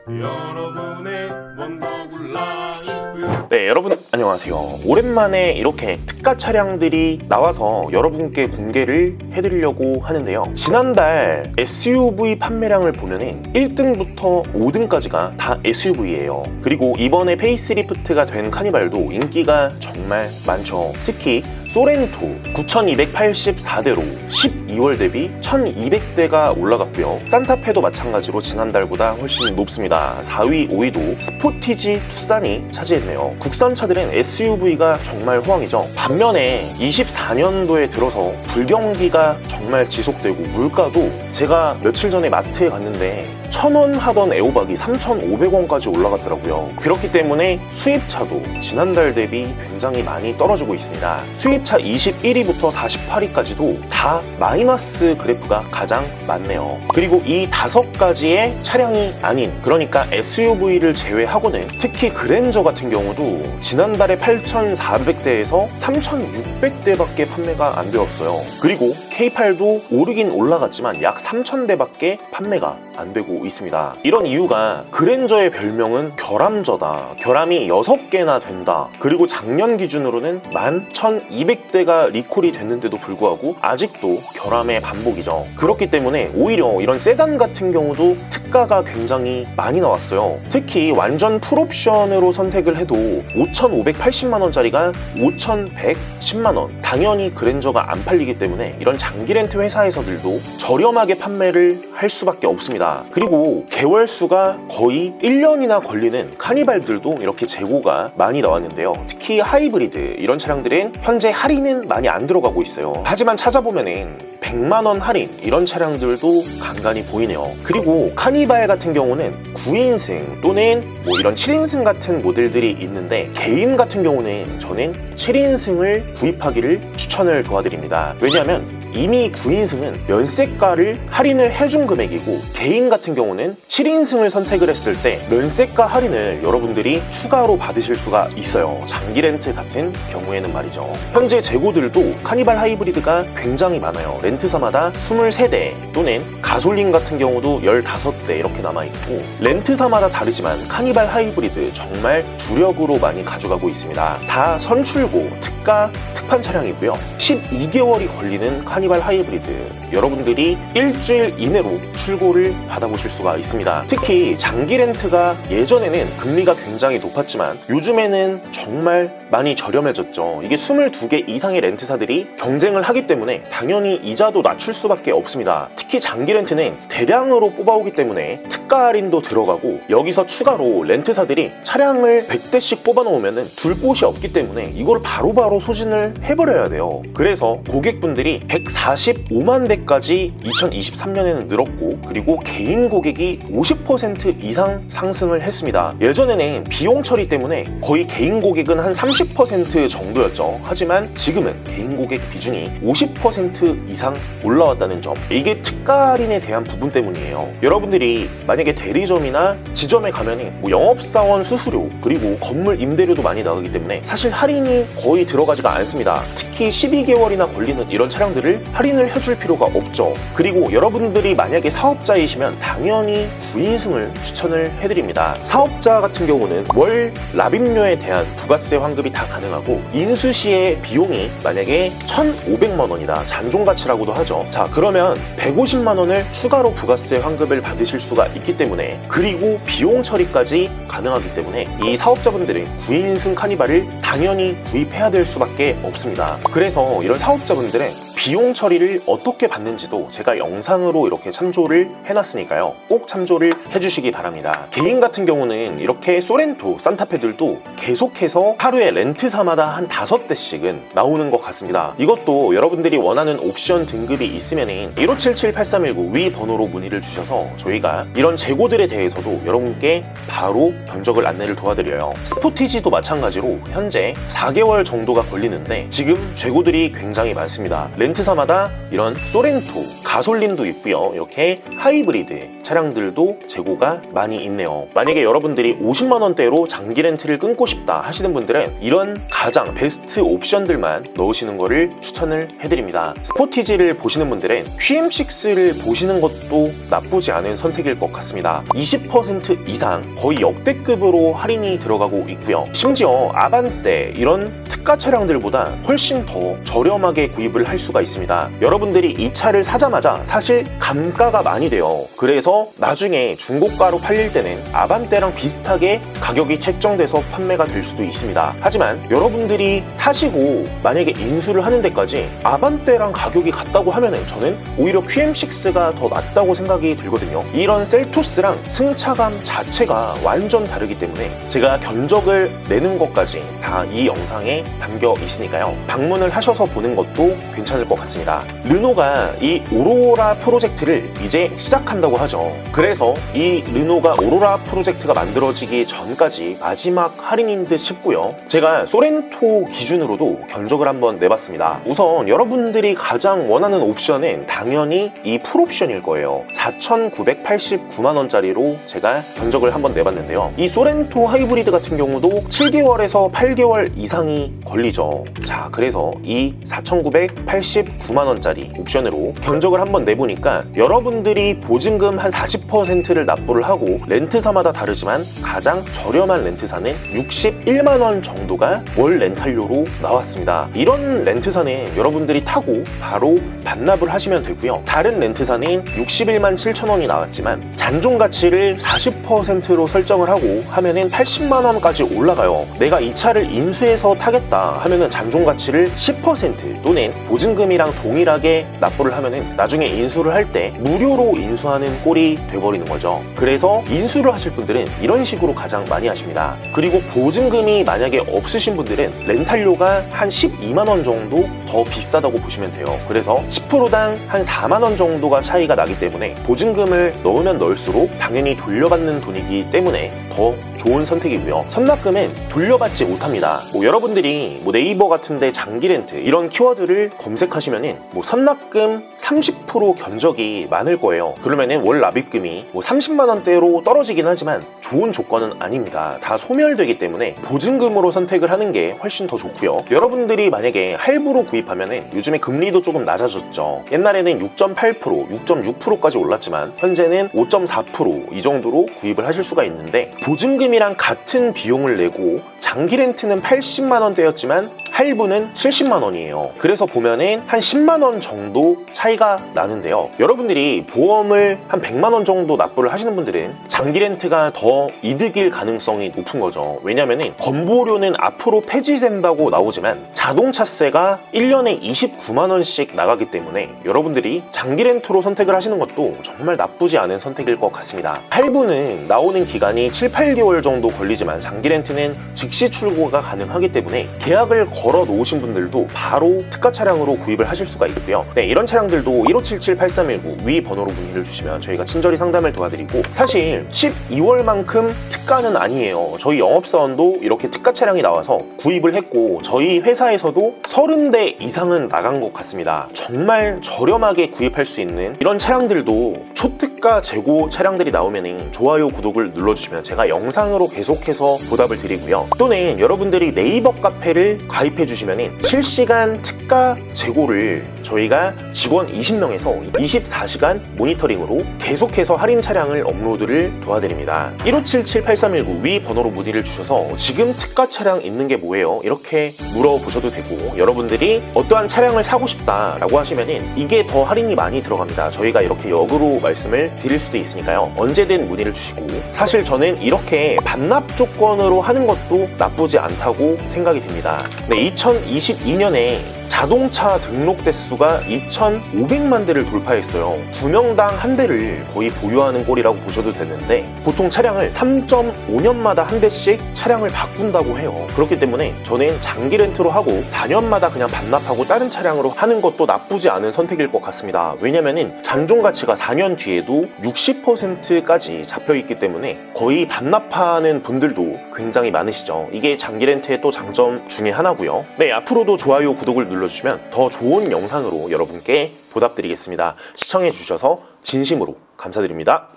여러분의 원더블 라이프. 네, 여러분 안녕하세요. 오랜만에 이렇게 특가 차량들이 나와서 여러분께 공개를 해드리려고 하는데요. 지난달 SUV 판매량을 보면은 1등부터 5등까지가 다 SUV예요. 그리고 이번에 페이스리프트가 된 카니발도 인기가 정말 많죠. 특히 소렌토 9,284대로 12월 대비 1,200대가 올라갔고요. 산타페도 마찬가지로 지난달보다 훨씬 높습니다. 4위, 5위도 스포티지 투싼이 차지했네요. 국산 차들은 SUV가 정말 호황이죠. 반면에 24년도에 들어서 불경기가 정말 지속되고 물가도 제가 며칠 전에 마트에 갔는데 1,000원 하던 애호박이 3,500원까지 올라갔더라고요. 그렇기 때문에 수입차도 지난달 대비 굉장히 많이 떨어지고 있습니다. 수입차 21위부터 48위까지도 다 마이너스 그래프가 가장 많네요. 그리고 이 5가지의 차량이 아닌, 그러니까 SUV를 제외하고는 특히 그랜저 같은 경우도 지난달에 8,400대에서 3,600대밖에 판매가 안 되었어요. 그리고 K8도 오르긴 올라갔지만 약 3,000대밖에 판매가 안 되고 있습니다. 이런 이유가 그랜저의 별명은 결함저다. 결함이 6개나 된다. 그리고 작년 기준으로는 11,200대가 리콜이 됐는데도 불구하고 아직도 결함의 반복이죠. 그렇기 때문에 오히려 이런 세단 같은 경우도 특가가 굉장히 많이 나왔어요. 특히 완전 풀옵션으로 선택을 해도 5,580만원짜리가 5,110만원. 당연히 그랜저가 안 팔리기 때문에 이런 장기 렌트 회사에서들도 저렴하게 판매를 할 수밖에 없습니다. 그리고 개월수가 거의 1년이나 걸리는 카니발들도 이렇게 재고가 많이 나왔는데요. 특히 하이브리드 이런 차량들은 현재 할인은 많이 안 들어가고 있어요. 하지만 찾아보면은 100만원 할인 이런 차량들도 간간히 보이네요. 그리고 카니발 같은 경우는 9인승 또는 뭐 이런 7인승 같은 모델들이 있는데 개인 같은 경우는 저는 7인승을 구입하기를 추천을 도와드립니다. 왜냐하면 이미 9인승은 면세가를 할인을 해준 금액이고 개인 같은 경우는 7인승을 선택을 했을 때 면세가 할인을 여러분들이 추가로 받으실 수가 있어요. 장기 렌트 같은 경우에는 말이죠. 현재 재고들도 카니발 하이브리드가 굉장히 많아요. 렌트사마다 23대 또는 가솔린 같은 경우도 15대 이렇게 남아있고 렌트사마다 다르지만 카니발 하이브리드 정말 주력으로 많이 가져가고 있습니다. 다 선출고 특가 특판 차량이고요. 12개월이 걸리는 카니발 하이브리드 여러분들이 일주일 이내로 출고를 받아보실 수가 있습니다. 특히 장기 렌트가 예전에는 금리가 굉장히 높았지만 요즘에는 정말 많이 저렴해졌죠. 이게 22개 이상의 렌트사들이 경쟁을 하기 때문에 당연히 이자도 낮출 수밖에 없습니다. 특히 장기 렌트는 대량으로 뽑아오기 때문에 특가 할인도 들어가고 여기서 추가로 렌트사들이 차량을 100대씩 뽑아놓으면 둘 곳이 없기 때문에 이걸 바로바로 소진을 해버려야 돼요. 그래서 고객분들이 145만 대까지 2023년에는 늘었고 그리고 개인 고객이 50% 이상 상승을 했습니다. 예전에는 비용 처리 때문에 거의 개인 고객은 한 30% 정도였죠. 하지만 지금은 개인 고객 비중이 50% 이상 올라왔다는 점, 이게 특가 할인에 대한 부분 때문이에요. 여러분들이 만약에 대리점이나 지점에 가면은 뭐 영업사원 수수료 그리고 건물 임대료도 많이 나가기 때문에 사실 할인이 거의 들어가지가 않습니다. 특히 12개월이나 걸리는 이런 차량들을 할인을 해줄 필요가 없죠. 그리고 여러분들이 만약에 사업자이시면 당연히 9인승을 추천을 해드립니다. 사업자 같은 경우는 월 납입료에 대한 부가세 환급이 다 가능하고 인수시의 비용이 만약에 1,500만 원이다. 잔존가치라고도 하죠. 자, 그러면 150만 원을 추가로 부가세 환급을 받으실 수가 있기 때문에, 그리고 비용 처리까지 가능하기 때문에 이 사업자분들은 9인승 카니발을 당연히 구입해야 될 수밖에 없습니다. 그래서 이런 사업자분들은 비용 처리를 어떻게 받는지도 제가 영상으로 이렇게 참조를 해놨으니까요. 꼭 참조를 해주시기 바랍니다. 개인 같은 경우는 이렇게 소렌토, 산타페들도 계속해서 하루에 렌트사마다 한 5대씩은 나오는 것 같습니다. 이것도 여러분들이 원하는 옵션 등급이 있으면 1577-8319 위 번호로 문의를 주셔서 저희가 이런 재고들에 대해서도 여러분께 바로 견적을 안내를 도와드려요. 스포티지도 마찬가지로 현재 4개월 정도가 걸리는데 지금 재고들이 굉장히 많습니다. 렌트사마다 이런 소렌토, 가솔린도 있고요. 이렇게 하이브리드 차량들도 재고가 많이 있네요. 만약에 여러분들이 50만원대로 장기 렌트를 끊고 싶다 하시는 분들은 이런 가장 베스트 옵션들만 넣으시는 거를 추천을 해드립니다. 스포티지를 보시는 분들은 QM6를 보시는 것도 나쁘지 않은 선택일 것 같습니다. 20% 이상 거의 역대급으로 할인이 들어가고 있고요. 심지어 아반떼 이런 특가 차량들보다 훨씬 더 저렴하게 구입을 할 수가 있습니다. 여러분들이 이 차를 사자마자 사실 감가가 많이 돼요. 그래서 나중에 중고가로 팔릴 때는 아반떼랑 비슷하게 가격이 책정돼서 판매가 될 수도 있습니다. 하지만 여러분들이 타시고 만약에 인수를 하는 데까지 아반떼랑 가격이 같다고 하면은 저는 오히려 QM6가 더 낫다고 생각이 들거든요. 이런 셀토스랑 승차감 자체가 완전 다르기 때문에 제가 견적을 내는 것까지 다 이 영상에 담겨 있으니까요. 방문을 하셔서 보는 것도 괜찮을 것 같습니다. 르노가 이 오로라 프로젝트를 이제 시작한다고 하죠. 그래서 이 르노가 오로라 프로젝트가 만들어지기 전까지 마지막 할인인 듯 싶고요. 제가 소렌토 기준으로도 견적을 한번 내봤습니다. 우선 여러분들이 가장 원하는 옵션은 당연히 이 풀옵션일 거예요. 4,989만원짜리로 제가 견적을 한번 내봤는데요. 이 소렌토 하이브리드 같은 경우도 7개월에서 8개월 이상이 걸리죠. 자, 그래서 이 4,989만원짜리 옵션으로 견적을 한번 내보니까 여러분들이 보증금 한 40%를 납부를 하고 렌트사마다 다르지만 가장 저렴한 렌트사는 61만원 정도가 월 렌탈료로 나왔습니다. 이런 렌트사는 여러분들이 타고 바로 반납을 하시면 되고요. 다른 렌트사는 61만 7천원이 나왔지만 잔존 가치를 40%로 설정을 하고 하면은 80만원까지 올라가요. 내가 이 차를 인수해서 타겠다 하면은 잔존 가치를 10% 또는 보증금이랑 동일하게 납부를 하면은 나중에 인수를 할 때 무료로 인수하는 꼴이 돼버리는 거죠. 그래서 인수를 하실 분들은 이런 식으로 가장 많이 하십니다. 그리고 보증금이 만약에 없으신 분들은 렌탈료가 한 12만원 정도 더 비싸다고 보시면 돼요. 그래서 10%당 한 4만원 정도가 차이가 나기 때문에 보증금을 넣으면 넣을수록 당연히 돌려받는 돈이기 때문에 더 좋은 선택이고요. 선납금은 돌려받지 못합니다. 여러분들이 네이버 같은데 장기 렌트 이런 키워드를 검색하시면은 선납금 30% 견적이 많을 거예요. 그러면은 월 납입금이 30만원대로 떨어지긴 하지만 좋은 조건은 아닙니다. 다 소멸되기 때문에 보증금으로 선택을 하는 게 훨씬 더 좋고요. 여러분들이 만약에 할부로 구입하면은 요즘에 금리도 조금 낮아졌죠. 옛날에는 6.8%, 6.6%까지 올랐지만 현재는 5.4% 이 정도로 구입을 하실 수가 있는데 보증금이랑 같은 비용을 내고 장기 렌트는 80만원대였지만 할부는 70만원이에요. 그래서 보면은 한 10만원 정도 차이가 나는데요. 여러분들이 보험을 한 100만원 정도 납부를 하시는 분들은 장기 렌트가 더 이득일 가능성이 높은 거죠. 왜냐면은 건보료는 앞으로 폐지된다고 나오지만 자동차세가 1년에 29만원씩 나가기 때문에 여러분들이 장기 렌트로 선택을 하시는 것도 정말 나쁘지 않은 선택일 것 같습니다. 할부는 나오는 기간이 7, 8개월 정도 걸리지만 장기 렌트는 즉시 출고가 가능하기 때문에 계약을 걸어 놓으신 분들도 바로 특가 차량으로 구입을 하실 수가 있고요. 네, 이런 차량들도 1577-8319 위 번호로 문의를 주시면 저희가 친절히 상담을 도와드리고 사실 12월만큼 특가는 아니에요. 저희 영업사원도 이렇게 특가 차량이 나와서 구입을 했고 저희 회사에서도 30대 이상은 나간 것 같습니다. 정말 저렴하게 구입할 수 있는 이런 차량들도 초특가 재고 차량들이 나오면 좋아요, 구독을 눌러주시면 제가 영상으로 계속해서 보답을 드리고요. 또는 여러분들이 네이버 카페를 가입해 주시면 실시간 특가 재고를 저희가 직원 20명에서 24시간 모니터링으로 계속해서 할인 차량을 업로드를 도와드립니다. 1577-8319 위 번호로 문의를 주셔서 지금 특가 차량 있는 게 뭐예요? 이렇게 물어보셔도 되고 여러분들이 어떠한 차량을 사고 싶다라고 하시면은 이게 더 할인이 많이 들어갑니다. 저희가 이렇게 역으로 말씀을 드릴 수도 있으니까요. 언제든 문의를 주시고 사실 저는 이렇게 반납 조건으로 하는 것도 나쁘지 않다고 생각이 듭니다. 네, 2022년에 자동차 등록 대수가 2,500만 대를 돌파했어요. 2명당 한 대를 거의 보유하는 꼴이라고 보셔도 되는데 보통 차량을 3.5년마다 한 대씩 차량을 바꾼다고 해요. 그렇기 때문에 저는 장기 렌트로 하고 4년마다 그냥 반납하고 다른 차량으로 하는 것도 나쁘지 않은 선택일 것 같습니다. 왜냐면은 잔존 가치가 4년 뒤에도 60%까지 잡혀있기 때문에 거의 반납하는 분들도 굉장히 많으시죠. 이게 장기 렌트의 또 장점 중에 하나고요. 네, 앞으로도 좋아요, 구독을 눌러주시면 더 좋은 영상으로 여러분께 보답드리겠습니다. 시청해주셔서 진심으로 감사드립니다.